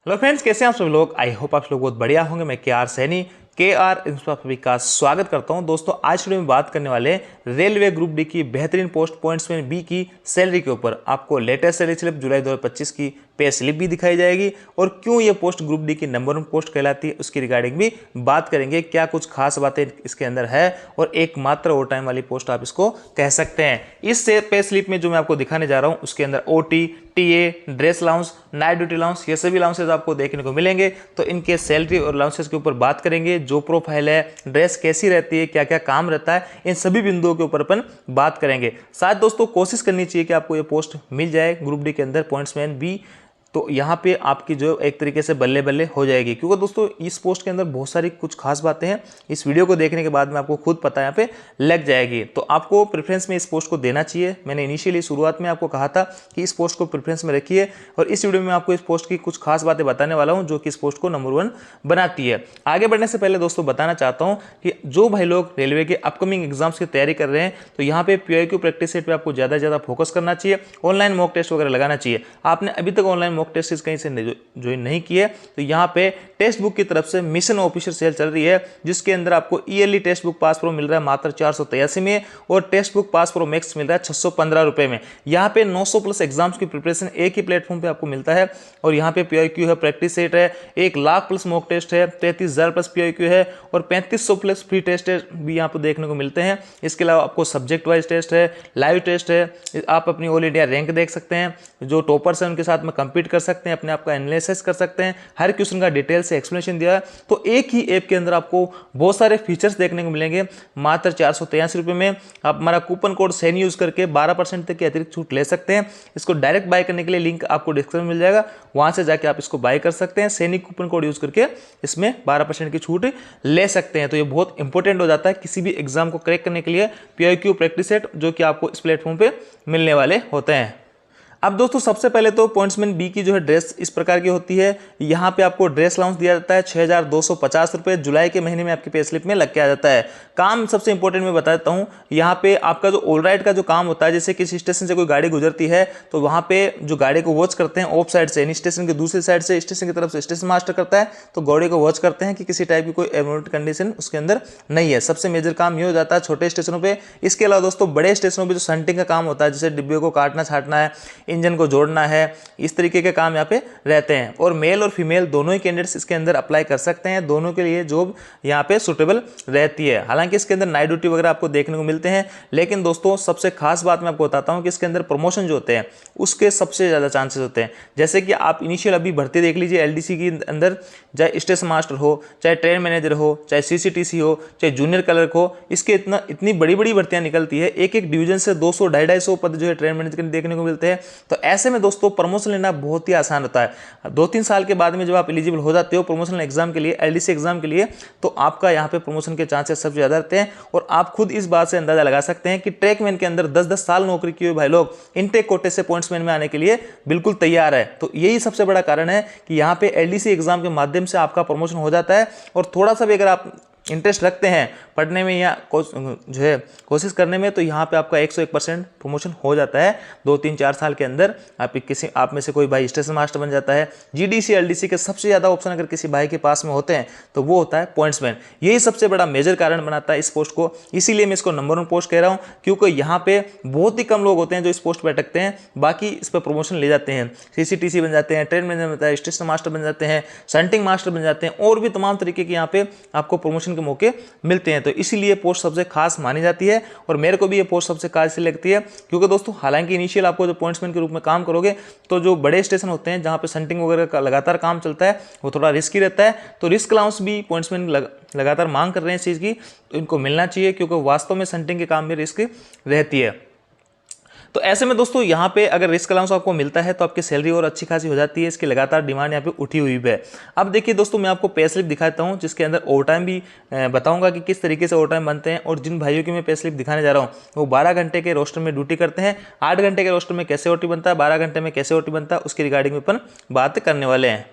Hello friends, कैसे हैं आप सभी लोग। आई होप आप लोग बहुत बढ़िया होंगे। मैं KR सैनी KR इंस्पा सभी का स्वागत करता हूं। दोस्तों आज वीडियो में बात करने वाले हैं रेलवे ग्रुप डी की बेहतरीन पोस्ट पॉइंट्समैन बी की सैलरी के ऊपर। आपको लेटेस्ट सैलरी स्लिप जुलाई 2025 की पे स्लिप भी दिखाई जाएगी और क्यों ये पोस्ट ग्रुप डी की नंबर 1 पोस्ट कहलाती है उसकी रिगार्डिंग भी बात करेंगे। क्या कुछ खास बातें इसके अंदर है और एकमात्र ओवर टाइम वाली पोस्ट आप इसको कह सकते हैं। इस पे स्लिप में जो मैं आपको दिखाने जा रहा हूं उसके अंदर OT, TA, dress allowance, night duty allowance, ये सभी अलाउंसेज आपको देखने को मिलेंगे। तो इनके सैलरी और अलाउंसेज के ऊपर बात करेंगे। जो प्रोफाइल है, ड्रेस कैसी रहती है, क्या क्या काम रहता है, इन सभी बिंदुओं के ऊपर अपन बात करेंगे। साथ दोस्तों कोशिश करनी चाहिए कि आपको ये पोस्ट मिल जाए ग्रुप डी के अंदर पॉइंट्समैन बी। तो यहाँ पे आपकी जो एक तरीके से बल्ले बल्ले हो जाएगी, क्योंकि दोस्तों इस पोस्ट के अंदर बहुत सारी कुछ खास बातें हैं। इस वीडियो को देखने के बाद में आपको खुद पता यहाँ पे लग जाएगी। तो आपको प्रेफरेंस में इस पोस्ट को देना चाहिए। मैंने इनिशियली शुरुआत में आपको कहा था कि इस पोस्ट को प्रेफरेंस में रखिए और इस वीडियो में आपको इस पोस्ट की कुछ खास बातें बताने वाला हूँ जो कि इस पोस्ट को नंबर 1 बनाती है। आगे बढ़ने से पहले दोस्तों बताना चाहता हूँ कि जो भाई लोग रेलवे के अपकमिंग एग्जाम्स की तैयारी कर रहे हैं तो यहाँ पे PIQ प्रैक्टिस सेट पे आपको ज़्यादा से ज़्यादा फोकस करना चाहिए। ऑनलाइन मॉक टेस्ट वगैरह लगाना चाहिए। आपने अभी तक ऑनलाइन मॉक टेस्ट कहीं से ज्वाइन नहीं किए तो यहाँ पे टेस्ट बुक की तरफ से मिशन ऑफिशियल सेल चल रही है, जिसके अंदर आपको yearly test book pass pro मिल रहा है मात्र 483 में और test book pass pro max मिल रहा है 615 रुपए में। यहाँ पे 900 प्लस एग्जाम्स की प्रिपरेशन एक ही प्लेटफॉर्म पे आपको मिलता है और यहाँ पे PIQ है, प्रैक्टिस सेट है, 1 लाख प्लस मॉक टेस्ट है, 33,000 प्लस PIQ है और 3500 प्लस फ्री टेस्ट भी यहाँ पे देखने को मिलते हैं। इसके अलावा आपको सब्जेक्ट वाइज टेस्ट है, लाइव टेस्ट है, आप अपनी ऑल इंडिया रैंक देख सकते हैं, जो टॉपर्स हैं उनके साथ में कंपीट कर सकते हैं, अपने आप का एनालिसिस कर सकते हैं, हर क्वेश्चन का डिटेल से एक्सप्लेनेशन दिया है। तो एक ही ऐप के अंदर आपको बहुत सारे फीचर्स देखने को मिलेंगे मात्र 483 रुपए में। आप हमारा कूपन कोड सैनी यूज करके 12% तक की अतिरिक्त छूट ले सकते हैं। इसको डायरेक्ट बाय करने के लिए लिंक आपको डिस्क्रिप्शन में मिल जाएगा, वहां से जाके आप इसको बाय कर सकते हैं। सैनी कूपन कोड यूज करके इसमें 12% की छूट ले सकते हैं। तो ये बहुत इंपॉर्टेंट हो जाता है किसी भी एग्जाम को क्रैक करने के लिए। PIQ प्रैक्टिस सेट जो कि आपको इस प्लेटफॉर्म पे मिलने वाले होते हैं। अब दोस्तों सबसे पहले तो पॉइंट्समैन बी की जो है ड्रेस इस प्रकार की होती है। यहाँ पे आपको ड्रेस अलाउंस दिया जाता है 6,250 रुपये, जुलाई के महीने में आपकी पे स्लिप में लग के आ जाता है। काम सबसे इंपॉर्टेंट मैं बता देता हूँ, यहाँ पे आपका जो ऑल राइट का जो काम होता है, जैसे किसी स्टेशन से कोई गाड़ी गुजरती है तो वहाँ पे जो गाड़ी को वॉच करते हैं ऑफ साइड से, यानी स्टेशन की दूसरी साइड से, स्टेशन की तरफ से स्टेशन मास्टर करता है तो गाड़ी को वॉच करते हैं कि किसी टाइप की कोई एबनॉर्मल कंडीशन उसके अंदर नहीं है। सबसे मेजर काम ये हो जाता है छोटे स्टेशनों पर। इसके अलावा दोस्तों बड़े स्टेशनों पर जो संटिंग का काम होता है, जैसे डिब्बे को काटना छाटना है, इंजन को जोड़ना है, इस तरीके के काम यहाँ पे रहते हैं। और मेल और फीमेल दोनों ही कैंडिडेट्स इसके अंदर अप्लाई कर सकते हैं। दोनों के लिए जॉब यहाँ पे सुटेबल रहती है। हालांकि इसके अंदर नाइट ड्यूटी वगैरह आपको देखने को मिलते हैं, लेकिन दोस्तों सबसे खास बात मैं आपको बताता हूँ कि इसके अंदर प्रमोशन जो होते हैं उसके सबसे ज्यादा चांसेस होते हैं। जैसे कि आप इनिशियल अभी भर्ती देख लीजिए LDC के अंदर, चाहे स्टेशन मास्टर हो, चाहे ट्रेन मैनेजर हो, चाहे CCTC हो, चाहे जूनियर क्लर्क हो, इसके इतनी बड़ी बड़ी भर्तियां निकलती है। एक एक डिवीजन से 200 250 पद जो है ट्रेन मैनेजर के देखने को मिलते हैं। तो ऐसे में दोस्तों प्रमोशन लेना बहुत ही आसान होता है। 2-3 साल के बाद में जब आप एलिजिबल हो जाते हो प्रमोशनल एग्जाम के लिए, LDC एग्जाम के लिए, तो आपका यहाँ पे प्रमोशन के चांसेस सबसे ज्यादा रहते हैं। और आप खुद इस बात से अंदाजा लगा सकते हैं कि ट्रैकमैन के अंदर 10-10 साल नौकरी किए हुए भाई लोग इनटेक कोटे से पॉइंट्समैन में आने के लिए बिल्कुल तैयार है। तो यही सबसे बड़ा कारण है कि यहाँ पे LDC एग्जाम के माध्यम से आपका प्रमोशन हो जाता है। और थोड़ा सा भी अगर आप इंटरेस्ट रखते हैं पढ़ने में या जो है कोशिश करने में, तो यहाँ पे आपका 101% प्रमोशन हो जाता है 2-3-4 साल के अंदर। आप में से कोई भाई स्टेशन मास्टर बन जाता है। GDC LDC के सबसे ज़्यादा ऑप्शन अगर किसी भाई के पास में होते हैं तो वो होता है पॉइंट्समैन। यही सबसे बड़ा मेजर कारण बनाता है इस पोस्ट को। इसीलिए मैं इसको नंबर 1 पोस्ट कह रहा हूँ, क्योंकि यहाँ पे बहुत ही कम लोग होते हैं जो इस पोस्ट पर अटकते हैं, बाकी इस पर प्रमोशन ले जाते हैं। CCTC बन जाते हैं, ट्रेन मैनेजर बनता है, स्टेशन मास्टर बन जाते हैं, सेंटिंग मास्टर बन जाते हैं, और भी तमाम तरीके के यहाँ पे आपको प्रमोशन के मौके मिलते हैं। तो इसीलिए पोस्ट सबसे खास मानी जाती है और मेरे को भी ये पोस्ट सबसे खास इसलिए लगती है क्योंकि दोस्तों हालांकि इनिशियल आपको जो पॉइंट्समैन के रूप में काम करोगे तो जो बड़े स्टेशन होते हैं जहां पे संटिंग वगैरह का लगातार काम चलता है वो थोड़ा रिस्की रहता है। तो रिस्क अलाउंस भी पॉइंट्समैन लगातार मांग कर रहे हैं इस चीज की, तो इनको मिलना चाहिए क्योंकि वास्तव में संटिंग के काम में रिस्क रहती है। तो ऐसे में दोस्तों यहाँ पे अगर रिस्क अलाउंस आपको मिलता है तो आपकी सैलरी और अच्छी खासी हो जाती है। इसकी लगातार डिमांड यहाँ पे उठी हुई है। अब देखिए दोस्तों, मैं आपको पे स्लिप दिखाता हूँ जिसके अंदर ओवर टाइम भी बताऊंगा कि किस तरीके से ओवर टाइम बनते हैं। और जिन भाइयों की मैं पे स्लिप दिखाने जा रहा हूँ वो 12 घंटे के रोस्टर में ड्यूटी करते हैं। 8 घंटे के रोस्टर में कैसे OT बनता है, 12 घंटे में कैसे OT बनता है, उसकी रिगार्डिंग में अपन बात करने वाले हैं।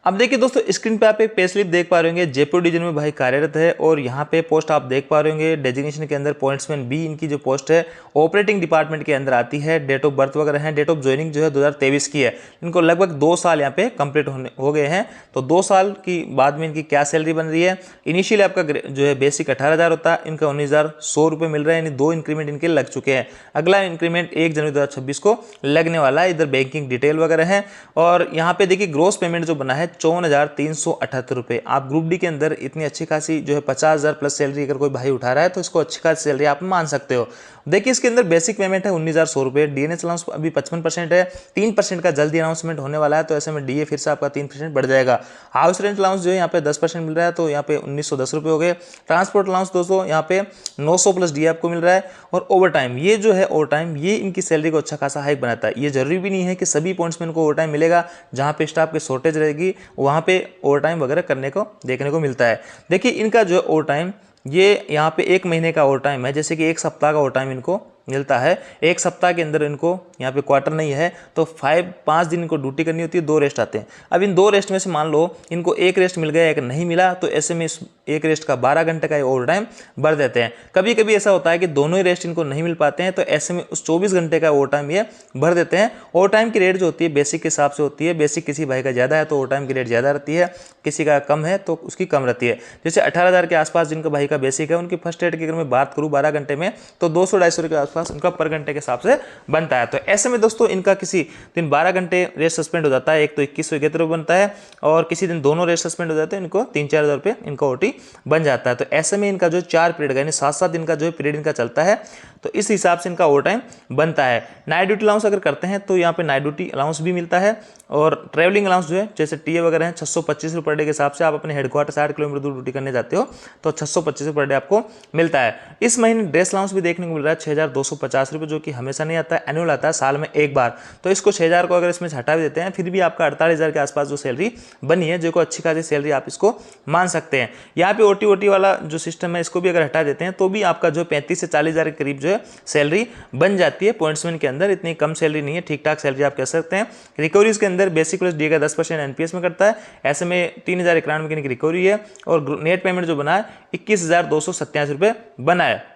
अब देखिए दोस्तों, स्क्रीन पे आप एक पे स्लिप देख पा रहे होंगे, जयपुर डिवीजन में भाई कार्यरत है और यहाँ पे पोस्ट आप देख पा रहे होंगे डेजिग्नेशन के अंदर पॉइंट्समैन बी इनकी जो पोस्ट है ऑपरेटिंग डिपार्टमेंट के अंदर आती है। डेट ऑफ बर्थ वगैरह है, डेट ऑफ ज्वाइनिंग जो है 2023 की है। इनको लगभग 2 साल यहाँ पे कंप्लीट हो गए हैं। तो 2 साल की बाद में इनकी क्या सैलरी बन रही है। इनिशियली आपका जो है बेसिक 18,000 होता है, इनका 19,100 रुपये मिल रहा है, यानी 2 इंक्रीमेंट इनके लग चुके हैं। अगला इंक्रीमेंट 1 जनवरी 2026 को लगने वाला है। इधर बैंकिंग डिटेल वगैरह है और यहाँ पे देखिए ग्रोस पेमेंट जो बना है 54,378 रुपये। आप ग्रुप डी के अंदर इतनी अच्छी खासी जो है 50,000 प्लस सैलरी अगर कोई भाई उठा रहा है तो इसको अच्छी खासी सैलरी आप मान सकते हो। देखिए इसके अंदर बेसिक पेमेंट है 19,100 रुपये, डीएनएस अलाउंस अभी 55% है, 3% का जल्दी अनाउंसमेंट होने वाला है, तो ऐसे में डीए फिर से आपका 3% बढ़ जाएगा। हाउस रेंट अलाउंस जो है यहाँ पे 10% मिल रहा है, तो यहाँ पे 1910 रुपये हो गए। ट्रांसपोर्ट अलाउंस दोस्तों यहाँ पे 900 प्लस डीए आपको मिल रहा है। और ओवर टाइम, ये जो है ओवर टाइम ये इनकी सैलरी को अच्छा खासा हाइक बनाता है। ये जरूरी भी नहीं है कि सभी पॉइंट्समैन को ओवर टाइम मिलेगा, जहाँ पे स्टाफ की शॉर्टेज रहेगी वहाँ पे ओवर टाइम वगैरह करने को देखने को मिलता है। देखिए इनका जो है ओवर टाइम ये यहाँ पे 1 महीने का ओवर टाइम है, जैसे कि 1 सप्ताह का ओवर टाइम इनको मिलता है। 1 सप्ताह के अंदर इनको यहाँ पे क्वार्टर नहीं है तो 5 दिन इनको ड्यूटी करनी होती है, 2 रेस्ट आते हैं। अब इन 2 रेस्ट में से मान लो इनको 1 रेस्ट मिल गया, 1 नहीं मिला, तो ऐसे में इस 1 रेस्ट का 12 घंटे का ओवर टाइम भर देते हैं। कभी कभी ऐसा होता है कि दोनों ही रेस्ट इनको नहीं मिल पाते हैं, तो ऐसे में उस 24 घंटे का ओवर टाइम ये भर देते हैं। ओवर टाइम की रेट जो होती है बेसिक के हिसाब से होती है। बेसिक किसी भाई का ज़्यादा है तो ओवर टाइम की रेट ज़्यादा रहती है, किसी का कम है तो उसकी कम रहती है। जैसे 18,000 के आसपास जिनका भाई का बेसिक है, उनकी फर्स्ट रेट की अगर मैं बात करूँ 12 घंटे में, तो 200-250 के आसपास उनका पर घंटे के हिसाब से बनता है। तो ऐसे में दोस्तों इनका किसी दिन 12 घंटे रेस्ट सस्पेंड हो जाता है, एक तो 2171 रुपये बनता है, और किसी दिन दोनों रेस्ट सस्पेंड हो जाते हैं, इनको 3-4 हज़ार रुपये इनका ओटी बन जाता है। तो ऐसे में इनका जो 4 पीरियड यानी 7-7 दिन का जो पीरियड इनका चलता है, तो इस हिसाब से इनका ओवर टाइम बनता है। नाइट ड्यूटी अलाउंस अगर करते हैं तो यहाँ पे नाइट ड्यूटी अलाउंस भी मिलता है, और ट्रैवलिंग अलाउंस जो है जैसे टीए वगैरह है 625 रुपये पर डे के हिसाब से। आप अपने हेडक्वार्टर 60 किलोमीटर दूर ड्यूटी करने जाते हो तो 625 रुपये पर डे आपको मिलता है। इस महीने ड्रेस अलाउंस भी देखने को मिल रहा है 6,250 रुपये, जो कि हमेशा नहीं आता है, एनुअल आता है साल में एक बार। तो इसको 6,000 को अगर इसमें से हटा भी देते हैं, फिर भी आपका 48,000 के आसपास जो सैलरी बनी है, जो को अच्छी खासी सैलरी आप इसको मान सकते हैं। यहाँ पे ओटी वाला जो सिस्टम है इसको भी अगर हटा देते हैं तो भी आपका जो 35 से 40,000 के करीब जो है सैलरी बन जाती है पॉइंट्समैन के अंदर। इतनी कम सैलरी नहीं है, ठीक ठाक सैलरी आप कह सकते हैं। रिकवरीज के अंदर बेसिक प्लस डी का 10% एनपीएस में करता है, ऐसे में 3,091 की रिकवरी है, और नेट पेमेंट जो बना है 21,287 रुपये बना है।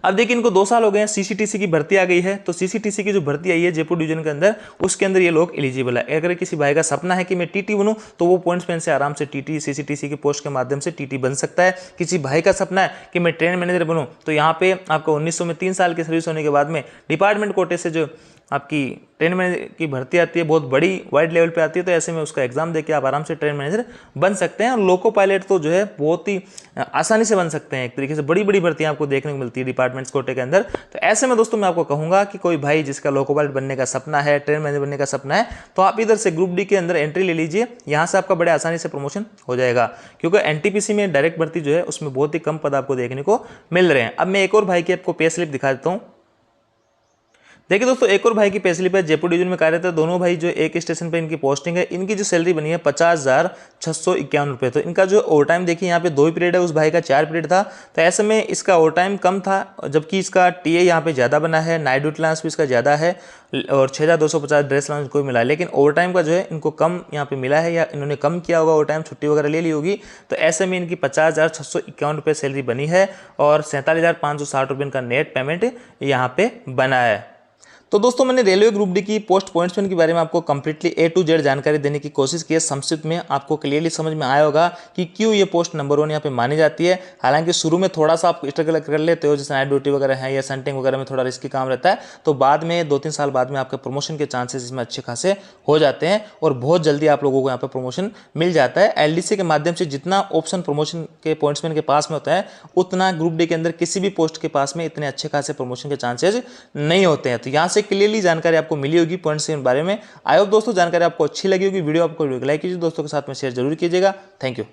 अब देखिए इनको 2 साल हो गए हैं, सीसीटीसी की भर्ती आ गई है, तो सीसीटीसी की जो भर्ती आई है जयपुर डिवीजन के अंदर, उसके अंदर ये लोग एलिजिबल है। अगर किसी भाई का सपना है कि मैं टीटी बनूं तो वो पॉइंट्समैन से आराम से टीटी सीसीटीसी की पोस्ट के माध्यम से टीटी बन सकता है। किसी भाई का सपना है कि मैं ट्रेन मैनेजर बनूं तो यहाँ पे आपको 1900 में 3 साल की सर्विस होने के बाद में डिपार्टमेंट कोटे से जो आपकी ट्रेन मैनेजर की भर्ती आती है, बहुत बड़ी वाइड लेवल पे आती है, तो ऐसे में उसका एग्जाम देके आप आराम से ट्रेन मैनेजर बन सकते हैं। और लोको पायलट तो जो है बहुत ही आसानी से बन सकते हैं। एक तरीके से बड़ी बड़ी भर्तियां आपको देखने को मिलती है डिपार्टमेंट्स कोटे के अंदर। तो ऐसे में दोस्तों मैं आपको कहूंगा कि कोई भाई जिसका लोको पायलट बनने का सपना है, ट्रेन मैनेजर बनने का सपना है, तो आप इधर से ग्रुप डी के अंदर एंट्री ले लीजिए। यहाँ से आपका बड़े आसानी से प्रमोशन हो जाएगा, क्योंकि एनटीपीसी में डायरेक्ट भर्ती जो है उसमें बहुत ही कम पद आपको देखने को मिल रहे हैं। अब मैं एक और भाई की आपको पे स्लिप दिखा देता हूँ। देखिए दोस्तों, एक और भाई की पे स्लिप है, जयपुर डिवीजन में कार्यरत है। दोनों भाई जो एक स्टेशन पे इनकी पोस्टिंग है, इनकी जो सैलरी बनी है 50,651 रुपये। तो इनका जो ओवर टाइम देखिए यहाँ पे 2 पीरियड है, उस भाई का 4 पीरियड था, तो ऐसे में इसका ओवर टाइम कम था, जबकि इसका टीए यहाँ पे ज़्यादा बना है, नाइट ड्यूटी अलाउंस भी इसका ज़्यादा है, और 6,250 ड्रेस अलाउंस को मिला है। लेकिन ओवर टाइम का जो है इनको कम यहाँ पे मिला है, या इन्होंने कम किया होगा ओवर टाइम, छुट्टी वगैरह ले ली होगी। तो ऐसे में इनकी 50,651 रुपये सैलरी बनी है, और 47,560 रुपये इनका नेट पेमेंट यहाँ पे बना है। तो दोस्तों मैंने रेलवे ग्रुप डी की पोस्ट पॉइंट्समैन के बारे में आपको कंप्लीटली A to Z जानकारी देने की कोशिश की है। संक्षिप्त में आपको क्लियरली समझ में आया होगा कि क्यों ये पोस्ट नंबर 1 यहाँ पे मानी जाती है। हालांकि शुरू में थोड़ा सा आप स्ट्रगल कर लेते हो, जैसे नाइट ड्यूटी वगैरह है या संटिंग वगैरह में थोड़ा रिस्की काम रहता है, तो बाद में 2-3 साल बाद में आपके प्रमोशन के चांसेस इसमें अच्छे खासे हो जाते हैं, और बहुत जल्दी आप लोगों को यहाँ पर प्रमोशन मिल जाता है। LDC के माध्यम से जितना ऑप्शन प्रमोशन के पॉइंट्समैन के पास में होता है, उतना ग्रुप डी के अंदर किसी भी पोस्ट के पास में इतने अच्छे खासे प्रमोशन के चांसेस नहीं होते हैं। तो यहाँ से क्लियरली जानकारी आपको मिली होगी पॉइंट्स के बारे में। आई होप दोस्तों जानकारी आपको अच्छी लगी होगी। वीडियो आपको लाइक कीजिए, दोस्तों के साथ में शेयर जरूर कीजिएगा। Thank you.